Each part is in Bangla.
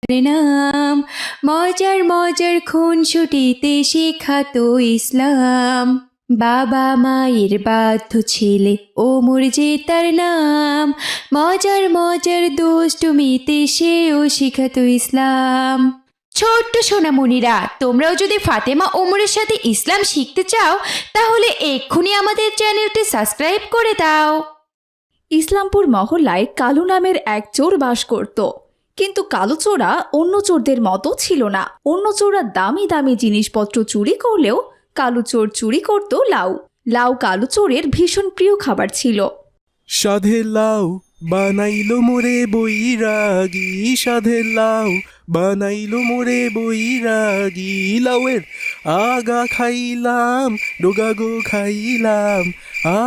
নাম, মজার মজার খুনসুটিতে শেখাতো ইসলাম। বাবা মায়ের বাধ্য ছেলে ওমর যে তার নাম, মজার মজার দুষ্টুমিতে সেও শিখাতো ইসলাম। ছোট্ট সোনামণিরা, তোমরাও যদি ফাতেমা ওমরের সাথে ইসলাম শিখতে চাও তাহলে এক্ষুনি আমাদের চ্যানেলটি সাবস্ক্রাইব করে দাও। ইসলামপুর মহল্লায় কালু নামের এক চোর বাস করত, কিন্তু কালো চোরা অন্য চোরদের মতো ছিল না। অন্য চোরা দামি দামি জিনিসপত্র চুরি করলেও কালু চোর চুরি করত লাউ। লাউ কালু চোরের ভীষণ প্রিয় খাবার ছিল। সাধের লাউ বানাইলো মোরে বৈরাগী, সাধের লাউ বানাইলো মোরে বৈরাগী। লাউয়ের আগা খাইলাম ডোগা গো খাইলাম,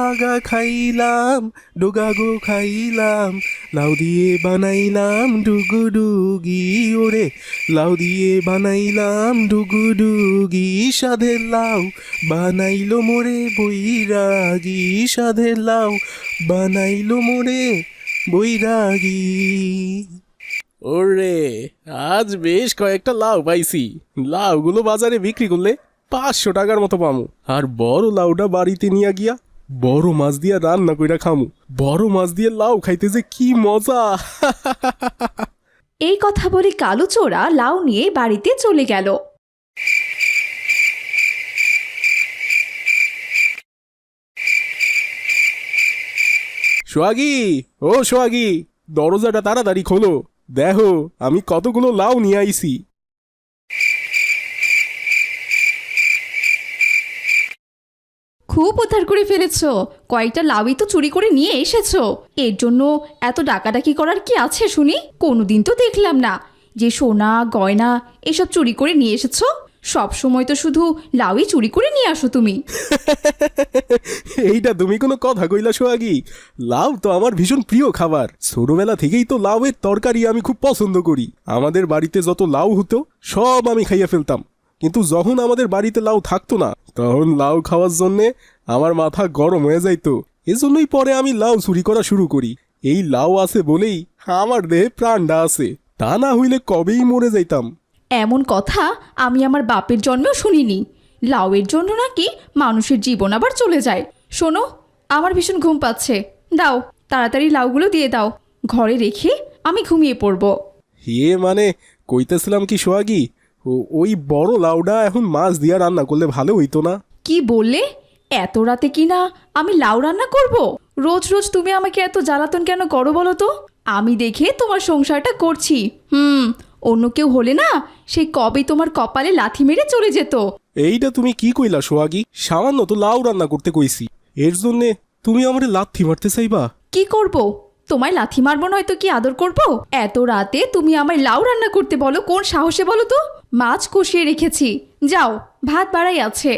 আগা খাইলাম ডোগা গো খাইলাম। লাউ দিয়ে বানাইলাম ডুগুডুগি, ওরে লাউ দিয়ে বানাইলাম ডুগুডুগি। সাধের লাউ বানাইলো মোরে বৈরাগী, সাধের লাউ বানাইলো মোরে বৈরাগী। ওরে আজ বেশ কয়েকটা লাউ পাইছি। লাউগুলো বাজারে বিক্রি করলে 500 টাকার মতো পামু। আর বড় লাউটা বাড়িতে নিয়ে গিয়া বড় মাছ দিয়া রান্না কইরা খামু। বড় মাছ দিয়ে লাউ খাইতে যে কি মজা! এই কথা বলে কালো চোরা লাউ নিয়ে বাড়িতে চলে গেল। সোহাগী, ও সোহাগী, দরজাটা তাড়াতাড়ি খোলো। দেখো আমি কতগুলো লাউ নিয়ে আইছি। খুব উদ্ধার করে ফেলেছ, কয়েকটা লাউই তো চুরি করে নিয়ে এসেছো। এর জন্য এত ডাকাডাকি করার কি আছে শুনি? কোনোদিন তো দেখলাম না যে সোনা গয়না এসব চুরি করে নিয়ে এসেছো। সব সময় তো শুধু লাউই চুরি করে নিয়ে আসো তুমি। এইটা তুমি কোনো কথা কইলা সোহাগী? লাউ তো আমার ভীষণ প্রিয় খাবার। ছোটবেলা থেকেই তো লাউয়ের তরকারি আমি খুব পছন্দ করি। আমাদের বাড়িতে যত লাউ হতো সব আমি খাইয়া ফেলতাম। কিন্তু যখন আমাদের বাড়িতে লাউ থাকতো না তখন লাউ খাওয়ার জন্যে আমার মাথা গরম হয়ে যাইতো। এজন্যই পরে আমি লাউ চুরি করা শুরু করি। এই লাউ আছে বলেই আমার দেহে প্রাণটা আছে, তা না হইলে কবেই মরে যাইতাম। এমন কথা আমি আমার বাপের জন্মেও শুনিনি। লাউয়ের জন্য নাকি মানুষের জীবন আবার চলে যায়। শোনো, আমার ভীষণ ঘুম পাচ্ছে, দাও তাড়াতাড়ি লাউগুলো দিয়ে দাও। ঘরে রেখে আমি ঘুমিয়ে পড়ব। মানে কইতেছিলাম কি সোহাগী, ওই বড় লাউডা এখন মাছ দিয়া রান্না করলে ভালো হইতো না? কি বললে? এত রাতে কি না আমি লাউ রান্না করব? রোজ রোজ তুমি আমাকে এত জ্বালাতন কেন করো বলো তো? আমি দেখে তোমার সংসারটা করছি। অন্য কেউ হলে না সেই কবে তোমার কপালে লাথি মেরে চলে যেত। এইটা তুমি কি কইলা সোহাগী? সামান্য তো লাউ রান্না করতে কইছি, এর জন্যে তুমি আমারে লাথি মারতে চাইবা? কি করব? তোমায় লাথি মারবো নয়তো কি আদর করব? এত রাতে তুমি আমায় লাউ রান্না করতে বলো কোন সাহসে বলো তো? মাছ কষিয়ে রেখেছি, যাও ভাত বাড়াই আছে,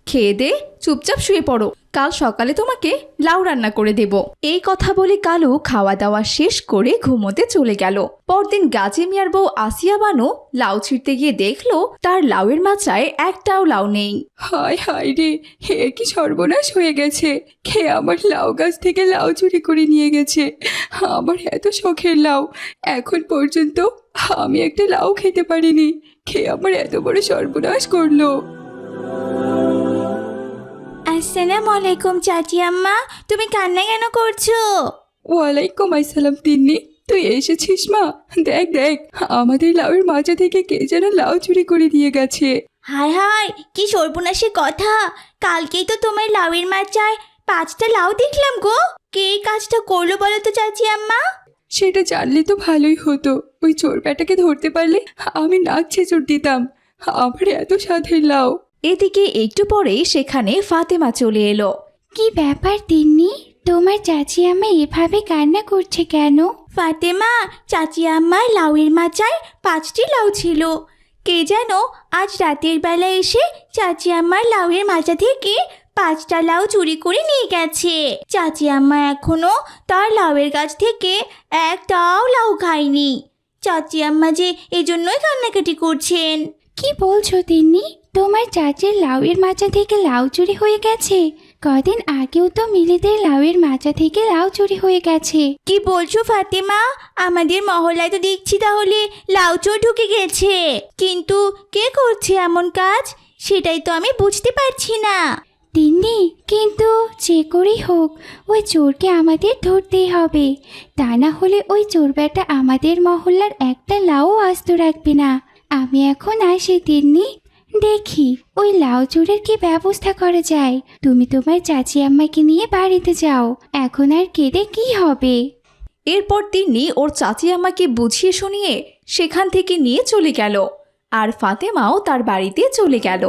খেয়ে দে চুপচাপ শুয়ে পড়ো। কাল সকালে তোমাকে লাউ রান্না করে দেব। এই কথা বলে কালু খাওয়া দাওয়া শেষ করে ঘুমোতে চলে গেল। পরদিন গাজী মিয়ার বউ আসিয়া বানু লাউ ছিঁড়তে গিয়ে দেখলো তার লাউয়ের মাচায় একটাও লাউ নেই। হায় হায় রে, হে কি সর্বনাশ হয়ে গেছে! খেয়ে আমার লাউ গাছ থেকে লাউ চুরি করে নিয়ে গেছে। আমার এত শখের লাউ, এখন পর্যন্ত আমি একটা লাউ খেতে পারিনি। খেয়ে আমার এত বড় সর্বনাশ করলো। আসসালামু আলাইকুম চাচি আম্মা, তুমি কান্না কেন করছো? ওয়ালাইকুম আসসালাম তিন্নি, তুই এসেছিস মা? দেখ দেখ, আমাদের লাউয়ের মাচা থেকে কে যেন লাউ চুরি করে নিয়ে গেছে। হায় হায়, কি সর্বনাশের কথা! কালকেই তো তোমার লাউয়ের মাচায় 5টা লাউ দেখলাম গো। কে এই কাজটা করলো বলো তো চাচি আম্মা? সেটা জানলে তো ভালোই হতো। ওই চোর ব্যাটাকে ধরতে পারলে আমি নাক ছেঁচড় দিতাম। আমার এত স্বাদের লাউ। এদিকে একটু পরেই সেখানে ফাতেমা চলে এলো। কি ব্যাপার তিন্নি, তোমার চাচি আম্মা এভাবে কান্না করছে কেন? ফাতেমা, চাচি আম্মার লাউয়ের মাচায় 5টি লাউ ছিল। কে যেন আজ রাতের বেলা এসে চাচি আম্মার লাউয়ের মাচা থেকে 5টা লাউ চুরি করে নিয়ে গেছে। চাচি আম্মা এখনো তার লাউয়ের গাছ থেকে একটাও লাউ খায়নি। চাচি আম্মা যে এজন্যই কান্নাকাটি করছেন। কি বলছো তিন্নি? তোমার চাচির লাউয়ের মাচা থেকে লাউ চুরি হয়ে গেছে? কদিন আগেও তো মিলিদের লাউয়ের মাচা থেকে লাউ চুরি হয়ে গেছে। কি বলছো ফাতেমা? আমাদের মহল্লায় তো দেখছি তাহলে লাউ চোর ঢুকে গেছে, কিন্তু কে করছে এমন কাজ সেটাই তো আমি বুঝতে পারছি না। তিন্নি, কিন্তু যে করেই হোক ওই চোরকে আমাদের ধরতেই হবে, তা না হলে ওই চোর বেটা আমাদের মহল্লার একটা লাউ আস্ত রাখবে না। আমি এখন আসি তিন্নি, দেখি ওই লাউ চোরের কি ব্যবস্থা করা যায়। তুমি তোমার চাচি আম্মাকে নিয়ে বাড়িতে যাও, এখন আর কেঁদে কি হবে। এরপর তিন্নি ওর চাচি আমাকে বুঝিয়ে শুনিয়ে সেখান থেকে নিয়ে চলে গেল, আর ফাতেমাও তার বাড়িতে চলে গেল।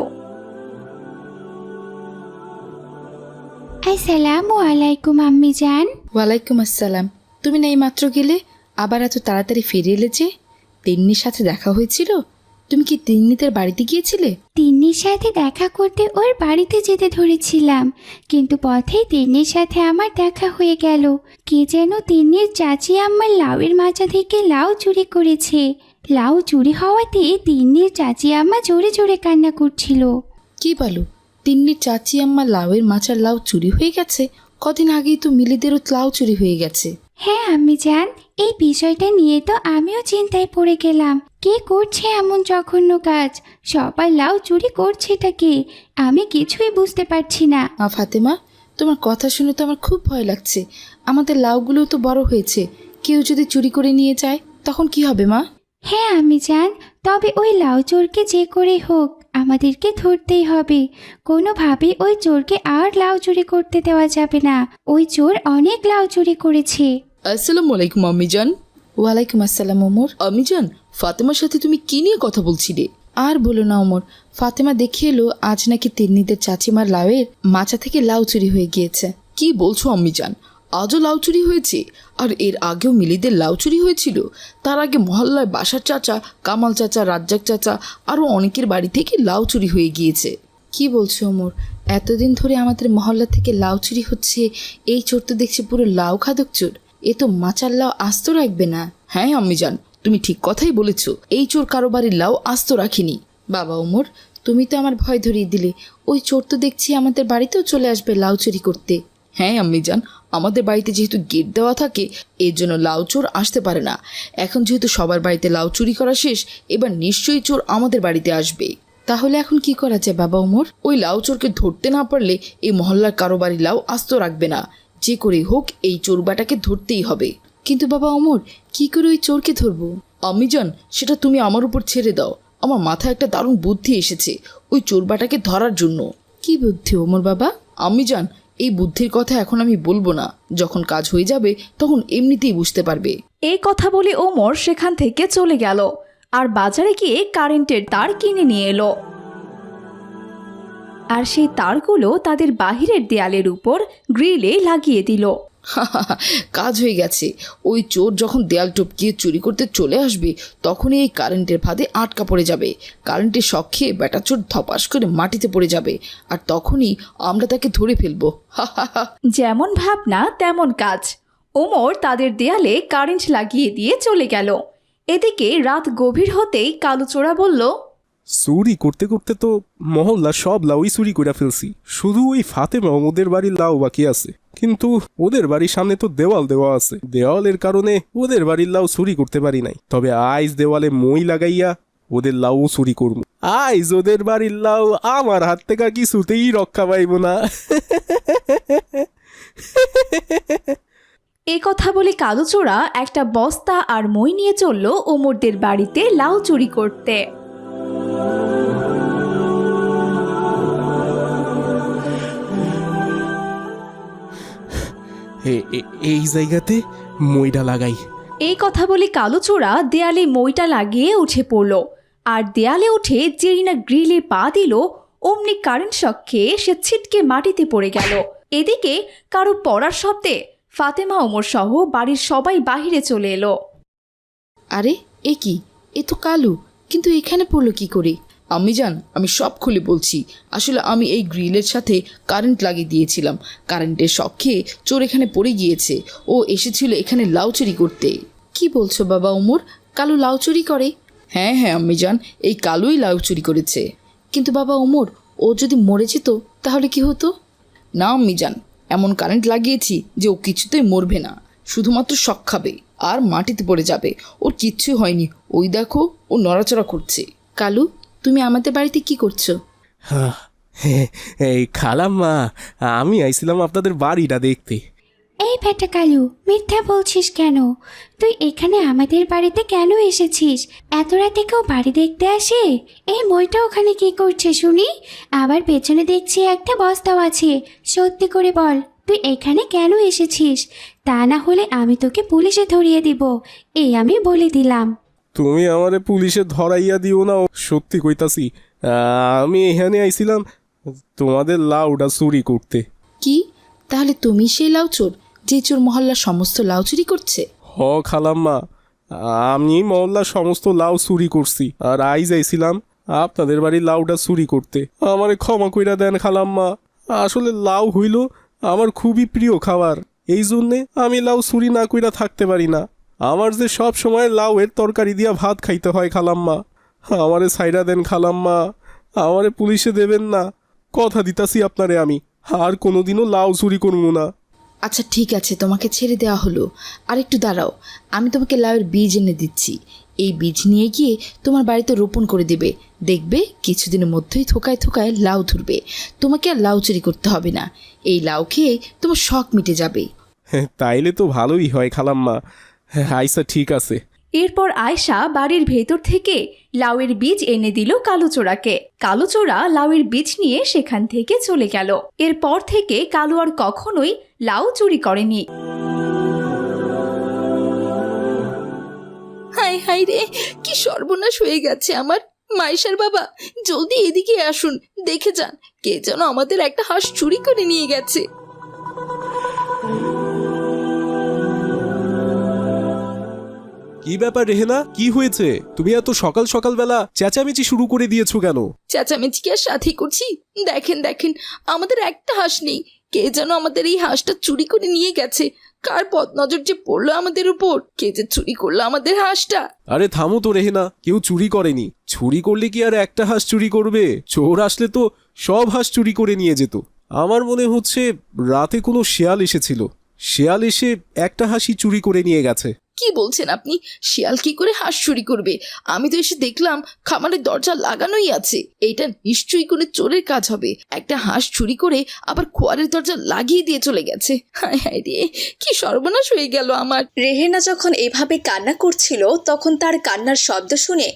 আসসালামু আলাইকুম আম্মি জান। ওয়ালাইকুম আসসালাম। তুমি না এইমাত্র গেলে, আবার এত তাড়াতাড়ি ফিরে এলে যে? তিন্নির সাথে দেখা হয়েছিল? তুমি কি তিন্নিদের বাড়িতে গিয়েছিলে? তিন্নির সাথে দেখা করতে ওর বাড়িতে যেতে ধরেছিলাম, কিন্তু পথেই তিন্নির সাথে আমার দেখা হয়ে গেল। কে যেন তিন্নির চাচি আম্মার লাউয়ের মাচা থেকে লাউ চুরি করেছে। লাউ চুরি হওয়াতে তিন্নির চাচি আম্মা জোরে জোরে কান্না করছিল। কি বলো, তিন্নির চাচি আম্মা লাউয়ের মাচার লাউ চুরি হয়ে গেছে? কদিন আগেই তো মিলিদেরও লাউ চুরি হয়ে গেছে। হ্যাঁ আম্মি জান, এই বিষয়টা নিয়ে তো আমিও চিন্তায় পড়ে গেলাম। কে করছে এমন জঘন্য কাজ? সবাই লাউ চুরি করছেটা কে? আমি কিছুই বুঝতে পারছি না। ফাতেমা, তোমার কথা শুনে তো আমার খুব ভয় লাগছে। আমাদের লাউগুলোও তো বড় হয়েছে, কেউ যদি চুরি করে নিয়ে যায় তখন কি হবে মা? হ্যাঁ আম্মি জান, তবে ওই লাউ চোরকে যে করেই হোক আমাদেরকে ধরতেই হবে। কোনোভাবেই ওই চোরকে আর লাউ চুরি করতে দেওয়া যাবে না। ওই চোর অনেক লাউ চুরি করেছে। আসসালামু আলাইকুম আম্মিজান। ওয়ালাইকুম আসসালাম ওমর। আম্মিজান, ফাতেমার সাথে তুমি কি নিয়ে কথা বলছিলে? আর বলো না ওমর, ফাতেমা দেখে এলো আজ নাকি তিন্নিদের চাচিমার লাউয়ের মাচা থেকে লাউ চুরি হয়ে গিয়েছে। কি বলছো আম্মিজান? আজও লাউ চুরি হয়েছে? আর এর আগেও মিলিদের লাউ চুরি হয়েছিল? তার আগে মহল্লায় বাসার চাচা, কামাল চাচা, রাজ্জাক চাচা আরও অনেকের বাড়ি থেকে লাউ চুরি হয়ে গিয়েছে। কি বলছো ওমর? এতদিন ধরে আমাদের মহল্লা থেকে লাউ চুরি হচ্ছে, এই চোর তো দেখছি পুরো লাউ খাদক চোর। এ তো মাচার লাউ আস্ত রাখবে না। হ্যাঁ আম্মিজান, তুমি ঠিক কথাই বলেছ, এই চোর কারো বাড়ির লাউ আস্ত রাখিনি। বাবা ওমর, তুমি তো আমার ভয় ধরিয়ে দিলে। ওই চোর তো দেখছি আমাদের বাড়িতেও চলে আসবে লাউ চুরি করতে। হ্যাঁ আম্মিজান, আমাদের বাড়িতে যেহেতু গেট দেওয়া থাকে এর জন্য লাউ চোর আসতে পারে না। এখন যেহেতু সবার বাড়িতে লাউ চুরি করা শেষ, এবার নিশ্চয়ই চোর আমাদের বাড়িতে আসবে। তাহলে এখন কি করা যায় বাবা ওমর? ওই লাউ চোরকে ধরতে না পারলে এই মহল্লার কারো বাড়ি লাউ আস্ত রাখবে না। যে করে হোক এই চোর বাটাকে ধরতেই হবে। কিন্তু বাবা ওমর, কি করে ওই চোরকে ধরবো? আম্মিজান, সেটা তুমি আমার উপর ছেড়ে দাও। আমার মাথায় একটা দারুণ বুদ্ধি এসেছে ওই চোর বাটাকে ধরার জন্য। কি বুদ্ধি ওমর বাবা? আম্মিজান, এই বুদ্ধির কথা এখন আমি বলবো না, যখন কাজ হয়ে যাবে তখন এমনিতেই বুঝতে পারবে। এই কথা বলে ওমর সেখান থেকে চলে গেল আর বাজারে গিয়ে কারেন্টের তার কিনে নিয়ে এলো। আর সেই তারগুলো তাদের বাহিরের দেয়ালের উপর গ্রিলে লাগিয়ে দিল। কাজ হয়ে গেছে। ওই চোর যখন দেয়াল টপকিয়ে চুরি করতে চলে আসবে তখনই এই কারেন্টের ফাঁদে আটকা পড়ে যাবে। কারেন্টের শক খেয়ে বেটা চোর ধপাস করে মাটিতে পড়ে যাবে, আর তখনই আমরা তাকে ধরে ফেলবো। যেমন ভাবনা তেমন কাজ। ওমর তাদের দেয়ালে কারেন্ট লাগিয়ে দিয়ে চলে গেল। এদিকে রাত গভীর হতেই কালুচোরা বলল, চুরি করতে করতে তো মহল্লা সব লাউই চুরি করে ফেলছি, শুধু ওই ফাতেমা ওদের বাড়ির লাউ বাকি আছে। কিন্তু ওদের বাড়ির সামনে তো দেওয়াল দেওয়া আছে, দেওয়ালের কারণে ওদের বাড়ির লাউ চুরি করতে পারি নাই। তবে আইজ দেওয়ালে মই লাগাইয়া ওদের লাউ চুরি করবো। আইজ ওদের বাড়ির লাউ আমার হাত থেকে কিছুতেই রক্ষা পাইব না। এ কথা বলে কালুচোরা একটা বস্তা আর মই নিয়ে চলল ওমরদের বাড়িতে লাউ চুরি করতে। এই জায়গাতে মইটা লাগাই। এই কথা বলে কালুচোরা দেয়ালে মইটা লাগিয়ে উঠে পড়ল, আর দেয়ালে উঠে যেই না গ্রিলে পা দিল অমনি কারেন্ট শক খেয়ে সে ছিটকে মাটিতে পড়ে গেল। এদিকে কারো পড়ার শব্দে ফাতেমা ওমর সহ বাড়ির সবাই বাহিরে চলে এলো। আরে এ কি? এ তো কালু, কিন্তু এখানে পড়লো কি করে? আম্মিজান, আমি সব খুলে বলছি। আসলে আমি এই গ্রিলের সাথে কারেন্ট লাগিয়ে দিয়েছিলাম। কারেন্টের শক খেয়ে চোর এখানে পড়ে গিয়েছে। ও এসেছিল এখানে লাউ চুরি করতে। কি বলছো বাবা ওমর? কালু লাউ চুরি করে? হ্যাঁ হ্যাঁ আম্মিজান, এই কালুই লাউ চুরি করেছে। কিন্তু বাবা ওমর, ও যদি মরে যেত তাহলে কি হতো? না আম্মিজান, এমন কারেন্ট লাগিয়েছি যে ও কিছুতেই মরবে না, শুধুমাত্র শক খাবে আর মাটিতে পড়ে যাবে। ওর কিচ্ছু হয়নি, ওই দেখো ও নড়াচড়া করছে। কালু, তুমি আমাদের বাড়িতে কি করছো? এই খালাম্মা, আমি আইছিলাম আপনাদের বাড়িটা দেখতে। এই বেটা কালু, মিথ্যা বলছিস কেন? তুই এখানে আমাদের বাড়িতে কেন এসেছিস? এত রাতে কেউ বাড়ি দেখতে আসে? এই মইটা ওখানে কি করছে শুনি? আবার পেছনে দেখছি একটা বস্তাও আছে। সত্যি করে বল, তুই এখানে কেন এসেছিস? তা না হলে আমি তোকে পুলিশে ধরিয়ে দিব, এই আমি বলে দিলাম। তুমি আমারে পুলিশে ধরাইয়া দিও না, সত্যি কইতাছি। আমি এখানে আইছিলাম তোমাদের লাউটা চুরি করতে। কি, তাহলে তুমি সেই লাউ চোর যে চোর মহল্লার সমস্ত লাউ চুরি করছে? হ খালাম্মা, আমি মহল্লার সমস্ত লাউ চুরি করছি, আর আইজ আইছিলাম আপনাদের বাড়ির লাউটা চুরি করতে। আমারে ক্ষমা কইরা দেন খালাম্মা, আসলে লাউ হইল আমার খুবই প্রিয় খাবার, এই জন্যে আমি লাউ চুরি না কইরা থাকতে পারি না। আমার যে সব সময় লাউয়ের তরকারি দিয়া ভাত খাইতে হয় খালাম্মা, আমারে ছাইরা দেন খালাম্মা, আমারে পুলিশে দেবেন না, কথা দিতাছি আপনারে আমি আর কোনোদিনও লাউ চুরি করবো না। আচ্ছা ঠিক আছে, তোমাকে ছেড়ে দেওয়া হলো। আর একটু দাঁড়াও, আমি তোমাকে লাউয়ের বীজ এনে দিচ্ছি। এই বীজ নিয়ে গিয়ে তোমার বাড়িতে রোপণ করে দেবে, দেখবে কিছুদিনের মধ্যেই থোকায় থোকায় লাউ ধরবে। তোমাকে আর লাউ চুরি করতে হবে না, এই লাউ খেয়ে তোমার শখ মিটে যাবে। তাইলে তো ভালোই হয় খালাম্মা। আইসা ঠিক আছে। এরপর আয়শা বাড়ির ভেতর থেকে লাউয়ের বীজ এনে দিল কালুচোরাকে। কালুচোরা লাউয়ের বীজ নিয়ে সেখান থেকে চলে গেল। এরপর থেকে কালু আর কখনোই লাউ চুরি করেনি। হাই হাই রে, কি সর্বনাশ হয়ে গেছে আমার। মাইশার বাবা, জলদি এদিকে আসুন, দেখে যান, কে যেন আমাদের একটা হাঁস চুরি করে নিয়ে গেছে। কি ব্যাপার রেহেনা, কি হয়েছে? তুমি এত সকাল সকালবেলা চেঁচামেচি শুরু করে দিয়েছো কেন? চেঁচামেচি কি আর সাথে করছি? দেখেন দেখেন, আমাদের একটা হাঁস নেই, কে যেন আমাদের এই হাঁসটা চুরি করে নিয়ে গেছে। কার পথ নজর যে পড়লো আমাদের উপর, কে যে চুরি করলো আমাদের হাঁসটা। আরে থামো তো রেহেনা, কেউ চুরি করেনি। চুরি করলে কি আর একটা হাঁস চুরি করবে? চোর আসলে তো সব হাঁস চুরি করে নিয়ে যেত। আমার মনে হচ্ছে রাতে কোনো শেয়াল এসেছিল, শেয়াল এসে একটা হাঁসই চুরি করে নিয়ে গেছে। কি বলছেন আপনি? শিয়াল কি করে হাঁস চুরি করবে? আমি তো এসে দেখলাম খামারের দরজা লাগানোই আছে। এইটা নিশ্চয়ই কোনো চোরের কাজ হবে। একটা হাঁস চুরি করে আবার খোয়ারের দরজা লাগিয়ে দিয়ে চলে গেছে। হায় হায় রে, কি সর্বনাশ হয়ে গেল আমার। রেহেনা যখন এভাবে কান্না করছিল তখন তার কান্নার শব্দ শুনে